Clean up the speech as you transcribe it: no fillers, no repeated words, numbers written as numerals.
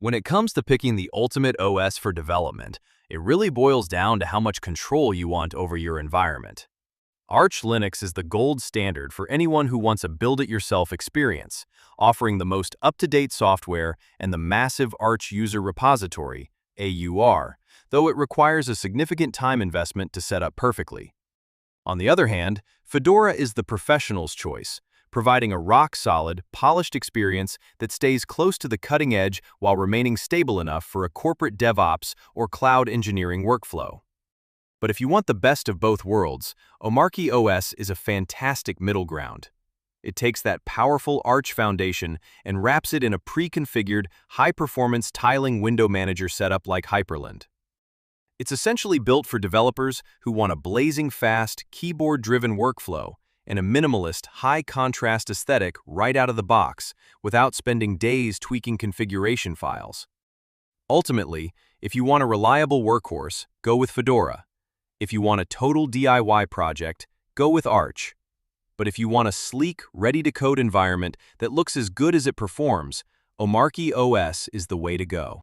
When it comes to picking the ultimate OS for development, it really boils down to how much control you want over your environment. Arch Linux is the gold standard for anyone who wants a build-it-yourself experience, offering the most up-to-date software and the massive Arch User Repository, AUR, though it requires a significant time investment to set up perfectly. On the other hand, Fedora is the professional's choice, providing a rock-solid, polished experience that stays close to the cutting edge while remaining stable enough for a corporate DevOps or cloud engineering workflow. But if you want the best of both worlds, Omarchy OS is a fantastic middle ground. It takes that powerful Arch foundation and wraps it in a pre-configured, high-performance tiling window manager setup like Hyperland. It's essentially built for developers who want a blazing fast, keyboard-driven workflow and a minimalist, high-contrast aesthetic right out of the box, without spending days tweaking configuration files. Ultimately, if you want a reliable workhorse, go with Fedora. If you want a total DIY project, go with Arch. But if you want a sleek, ready-to-code environment that looks as good as it performs, Omarchy OS is the way to go.